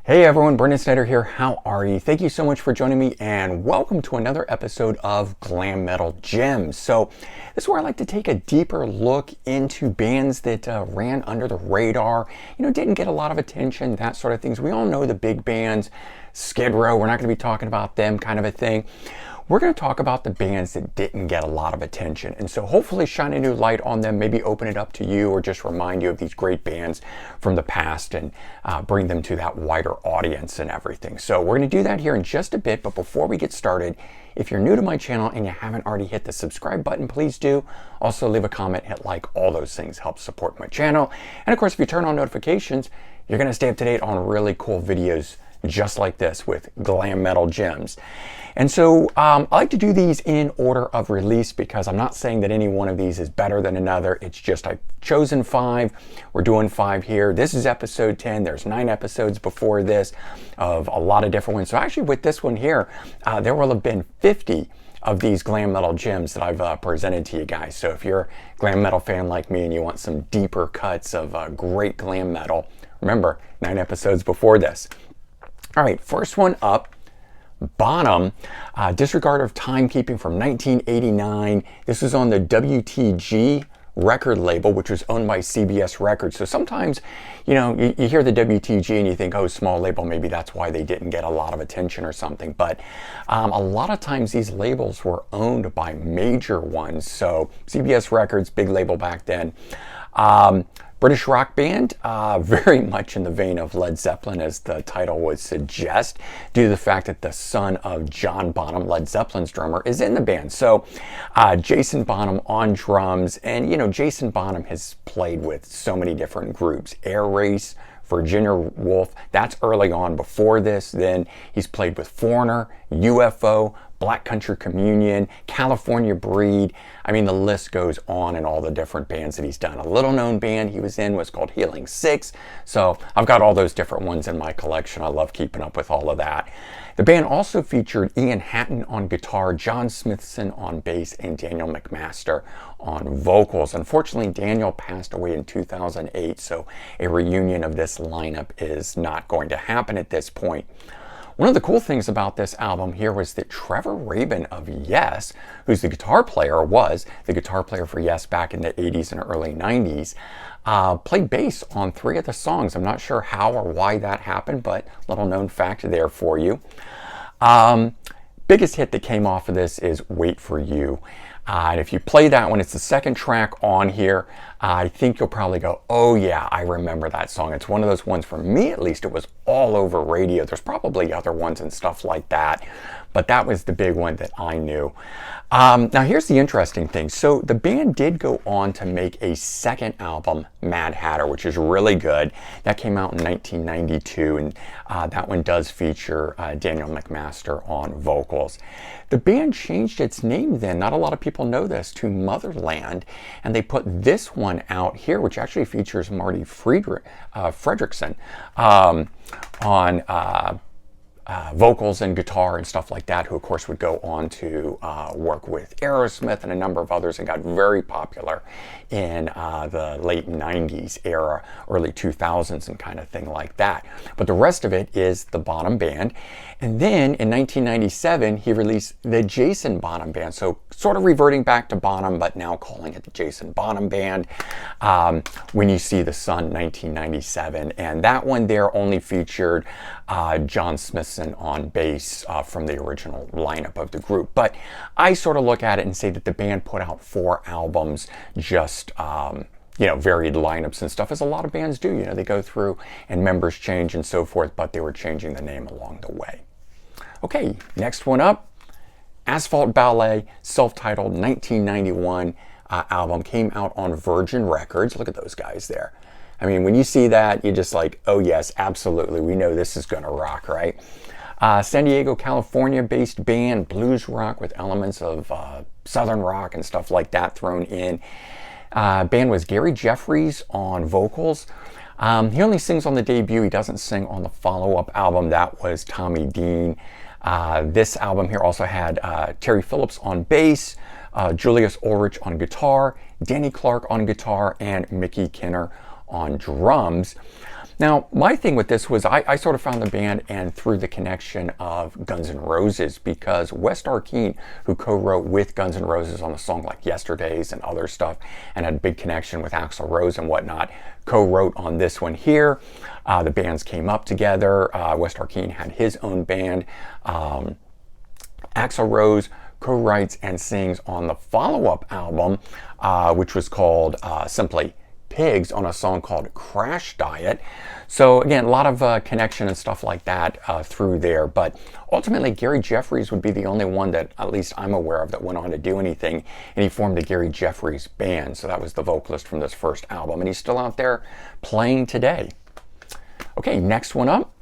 Hey everyone, Brendan Snyder here. How are you? Thank you so much for joining me and welcome to another episode of Glam Metal Gems. So this is where I like to take a deeper look into bands that ran under the radar, didn't get a lot of attention, that sort of things. We all know the big bands, Skid Row, we're not going to be talking about them kind of a thing. We're going to talk about the bands that didn't get a lot of attention. And so hopefully shine a new light on them, maybe open it up to you or just remind you of these great bands from the past and bring them to that wider audience and everything. So we're going to do that here in just a bit. But before we get started, if you're new to my channel and you haven't already hit the subscribe button, please do. Also leave a comment, hit like, all those things help support my channel. And of course, if you turn on notifications, you're going to stay up to date on really cool videos just like this with Glam Metal Gems. And so I like to do these in order of release because I'm not saying that any one of these is better than another. It's just I've chosen 5. We're doing 5 here. This is episode 10. There's 9 episodes before this of a lot of different ones. So actually with this one here, there will have been 50 of these Glam Metal Gems that I've presented to you guys. So if you're a Glam Metal fan like me and you want some deeper cuts of great Glam Metal, remember, 9 episodes before this. All right, first one up, Bottom, Disregard of Time Keeping from 1989. This was on the WTG record label, which was owned by CBS Records. So sometimes, you hear the WTG and you think, oh, small label, maybe that's why they didn't get a lot of attention or something. But a lot of times these labels were owned by major ones. So CBS Records, big label back then. British rock band, very much in the vein of Led Zeppelin, as the title would suggest, due to the fact that the son of John Bonham, Led Zeppelin's drummer, is in the band. So Jason Bonham on drums, and Jason Bonham has played with so many different groups. Air Race, Virginia Wolf, that's early on before this. Then he's played with Foreigner, UFO, Black Country Communion, California Breed. I mean, the list goes on in all the different bands that he's done. A little known band he was in was called Healing Six. So I've got all those different ones in my collection. I love keeping up with all of that. The band also featured Ian Hatton on guitar, John Smithson on bass, and Daniel McMaster on vocals. Unfortunately, Daniel passed away in 2008, so a reunion of this lineup is not going to happen at this point. One of the cool things about this album here was that Trevor Rabin of Yes, who's the guitar player, was the guitar player for Yes back in the 80s and early 90s, played bass on 3 of the songs. I'm not sure how or why that happened, but little known fact there for you. Biggest hit that came off of this is Wait For You. And if you play that one, it's the second track on here. I think you'll probably go, oh yeah, I remember that song. It's one of those ones, for me at least, it was all over radio. There's probably other ones and stuff like that, but that was the big one that I knew. Now here's the interesting thing. So the band did go on to make a second album, Mad Hatter, which is really good. That came out in 1992, and that one does feature Daniel McMaster on vocals. The band changed its name then, not a lot of people know this, to Motherland, and they put this one out here, which actually features Marty Fredrickson on vocals and guitar and stuff like that, who of course would go on to work with Aerosmith and a number of others and got very popular in the late 90s era, early 2000s and kind of thing like that. But the rest of it is the Bonham Band. And then in 1997, he released the Jason Bonham Band. So sort of reverting back to Bonham, but now calling it the Jason Bonham Band. When You See the Sun, 1997. And that one there only featured John Smithson on bass from the original lineup of the group. But I sort of look at it and say that the band put out 4 albums, just varied lineups and stuff, as a lot of bands do. They go through and members change and so forth, but they were changing the name along the way. Okay, next one up, Asphalt Ballet, self-titled 1991 album, came out on Virgin Records. Look at those guys there. I mean, when you see that, you're just like, oh yes, absolutely, we know this is gonna rock, right? San Diego, California-based band, blues rock with elements of southern rock and stuff like that thrown in. Band was Gary Jeffries on vocals. He only sings on the debut. He doesn't sing on the follow-up album. That was Tommy Dean. This album here also had Terry Phillips on bass, Julius Ulrich on guitar, Danny Clark on guitar, and Mickey Kinner on drums. Now, my thing with this was I sort of found the band and through the connection of Guns N' Roses, because Wes Arkeen, who co-wrote with Guns N' Roses on a song like Yesterdays and other stuff, and had a big connection with Axl Rose and whatnot, co-wrote on this one here. The bands came up together. Wes Arkeen had his own band. Axl Rose co-writes and sings on the follow-up album, which was called simply Pigs, on a song called Crash Diet. So again, a lot of connection and stuff like that through there. But ultimately, Gary Jeffries would be the only one that, at least I'm aware of, that went on to do anything. And he formed the Gary Jeffries Band. So that was the vocalist from this first album. And he's still out there playing today. Okay, next one up.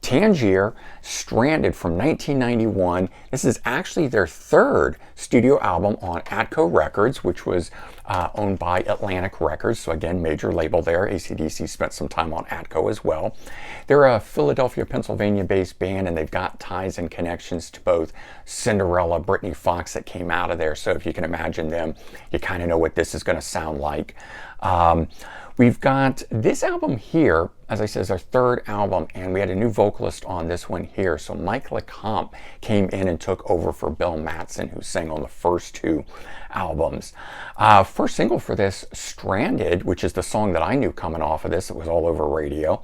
Tangier Stranded from 1991. This is actually their third studio album on Atco Records, which was owned by Atlantic Records. So again, major label there. AC/DC spent some time on Atco as well. They're a Philadelphia, Pennsylvania-based band, and they've got ties and connections to both Cinderella, Brittany Fox that came out of there. So if you can imagine them, you kind of know what this is going to sound like. We've got this album here, as I said, is our third album, and we had a new vocalist on this one here. So Mike LeComte came in and took over for Bill Matson, who sang on the first two albums. First single for this, Stranded, which is the song that I knew coming off of this. It was all over radio.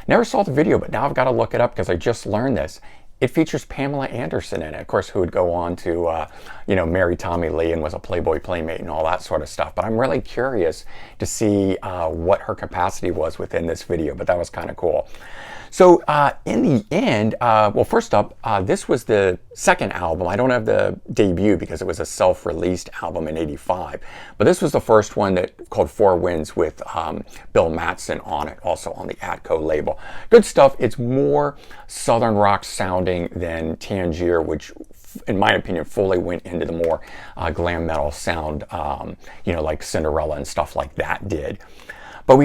Never saw the video, but now I've got to look it up because I just learned this. It features Pamela Anderson in it, of course, who would go on to, marry Tommy Lee and was a Playboy Playmate and all that sort of stuff. But I'm really curious to see what her capacity was within this video, but that was kind of cool. So in the end, well, first up, this was the second album. I don't have the debut because it was a self-released album in '85. But this was the first one that called Four Winds with Bill Matson on it, also on the Atco label. Good stuff. It's more Southern rock sounding than Tangier, which in my opinion fully went into the more glam metal sound, like Cinderella and stuff like that did. But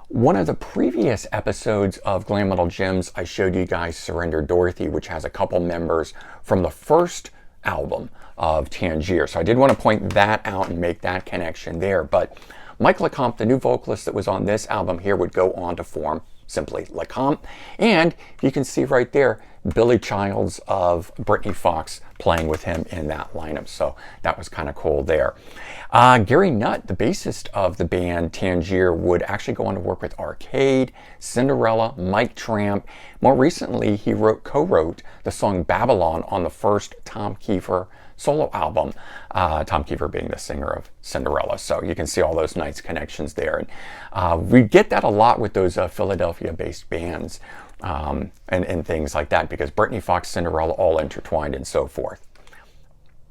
one of the previous episodes of Glam Metal Gems, I showed you guys Surrender Dorothy, which has a couple members from the first album of Tangier. So I did want to point that out and make that connection there. But Mike LeComte, the new vocalist that was on this album here, would go on to form simply LeComte. And you can see right there, Billy Childs of Brittany Fox playing with him in that lineup. So that was kind of cool there. Gary Nutt, the bassist of the band Tangier, would actually go on to work with Arcade, Cinderella, Mike Tramp. More recently, he co-wrote the song Babylon on the first Tom Kiefer solo album, Tom Kiefer being the singer of Cinderella. So you can see all those nice connections there. And we get that a lot with those Philadelphia-based bands and things like that, because Brittany Fox, Cinderella, all intertwined and so forth.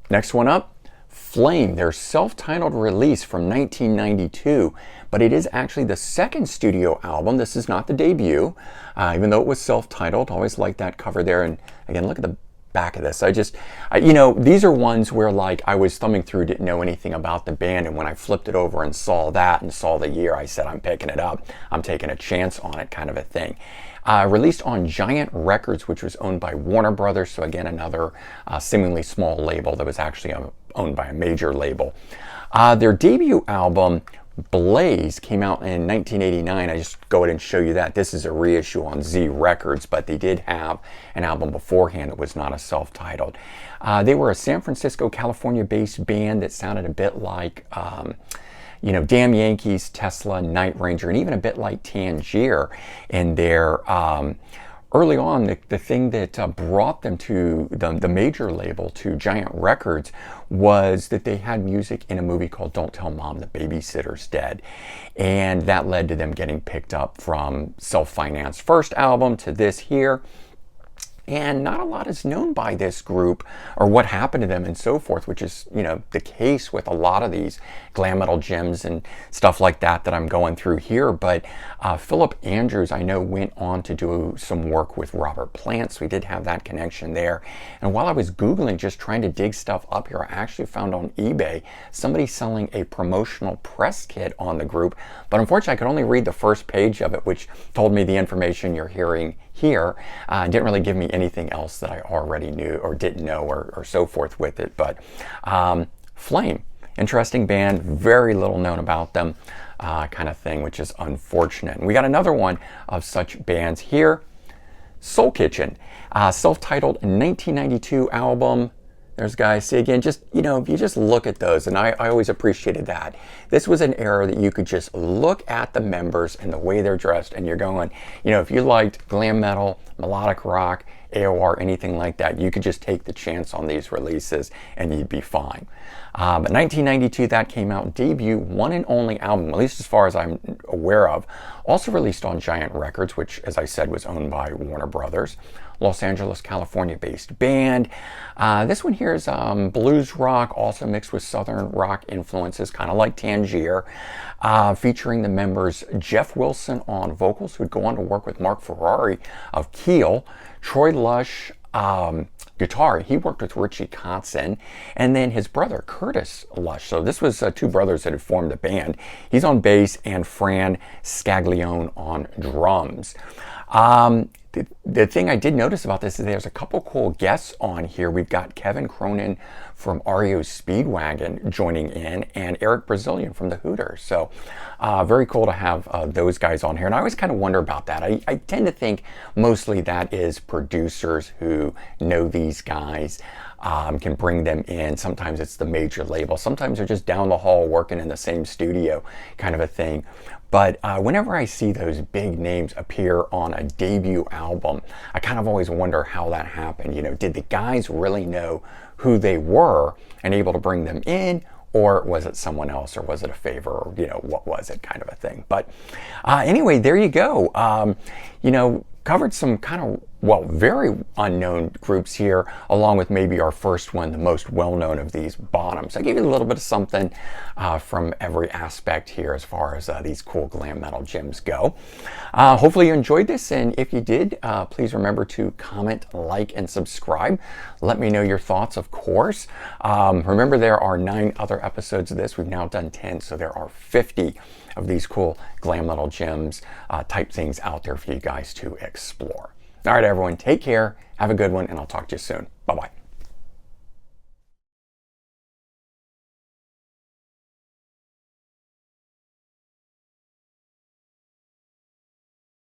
Next one up, Flame, their self-titled release from 1992, but it is actually the second studio album. This is not the debut, even though it was self-titled. Always like that cover there. And again, look at the back of this. These are ones where like I was thumbing through, didn't know anything about the band, and when I flipped it over and saw that and saw the year, I said, I'm picking it up. I'm taking a chance on it, kind of a thing. Released on Giant Records, which was owned by Warner Brothers. So again, another seemingly small label that was actually owned by a major label. Their debut album, Blaze, came out in 1989. I just go ahead and show you that. This is a reissue on Z Records, but they did have an album beforehand that was not a self-titled. They were a San Francisco, California-based band that sounded a bit like Damn Yankees, Tesla, Night Ranger, and even a bit like Tangier in their early on, the thing that brought them to the major label, to Giant Records, was that they had music in a movie called Don't Tell Mom the Babysitter's Dead. And that led to them getting picked up from self-financed first album to this here. And not a lot is known by this group or what happened to them and so forth, which is, the case with a lot of these Glam Metal Gems and stuff like that I'm going through here. But Philip Andrews, I know, went on to do some work with Robert Plant, so we did have that connection there. And while I was Googling, just trying to dig stuff up here, I actually found on eBay somebody selling a promotional press kit on the group. But unfortunately, I could only read the first page of it, which told me the information you're hearing here. Didn't really give me anything else that I already knew or didn't know or so forth with it. But Flame, interesting band, very little known about them. kind of thing, which is unfortunate. And we got another one of such bands here, Soul Kitchen, self-titled 1992 album. There's guys, see again, just, you know, if you just look at those, and I always appreciated that. This was an era that you could just look at the members and the way they're dressed, and you're going, you know, if you liked glam metal, melodic rock, AOR, anything like that, you could just take the chance on these releases and you'd be fine. But 1992, that came out, debut, one and only album, at least as far as I'm aware of, also released on Giant Records, which, as I said, was owned by Warner Brothers. Los Angeles, California-based band. This one here is blues rock, also mixed with southern rock influences, kind of like Tangier, featuring the members Jeff Wilson on vocals, who would go on to work with Mark Ferrari of Keel, Troy Lush, guitar. He worked with Richie Kotzen, and then his brother Curtis Lush. So this was two brothers that had formed the band. He's on bass, and Fran Scaglione on drums. The thing I did notice about this is there's a couple cool guests on here. We've got Kevin Cronin from REO Speedwagon joining in, and Eric Brazilian from the Hooters. So very cool to have those guys on here. And I always kind of wonder about that. I tend to think mostly that is producers who know these guys, can bring them in. Sometimes it's the major label. Sometimes they're just down the hall working in the same studio, kind of a thing. But whenever I see those big names appear on a debut album, I kind of always wonder how that happened. You know, did the guys really know who they were and able to bring them in? Or was it someone else, or was it a favor, or, you know, what was it, kind of a thing. But anyway, there you go. You know, covered some kind of, well, very unknown groups here, along with maybe our first one, the most well-known of these, Bottoms. I gave you a little bit of something from every aspect here as far as these cool glam metal gems go. Hopefully you enjoyed this, and if you did, please remember to comment, like, and subscribe. Let me know your thoughts, of course. Remember, there are 9 other episodes of this. We've now done 10, so there are 50 of these cool glam metal gems type things out there for you guys to explore. All right, everyone, take care, have a good one, and I'll talk to you soon. Bye-bye.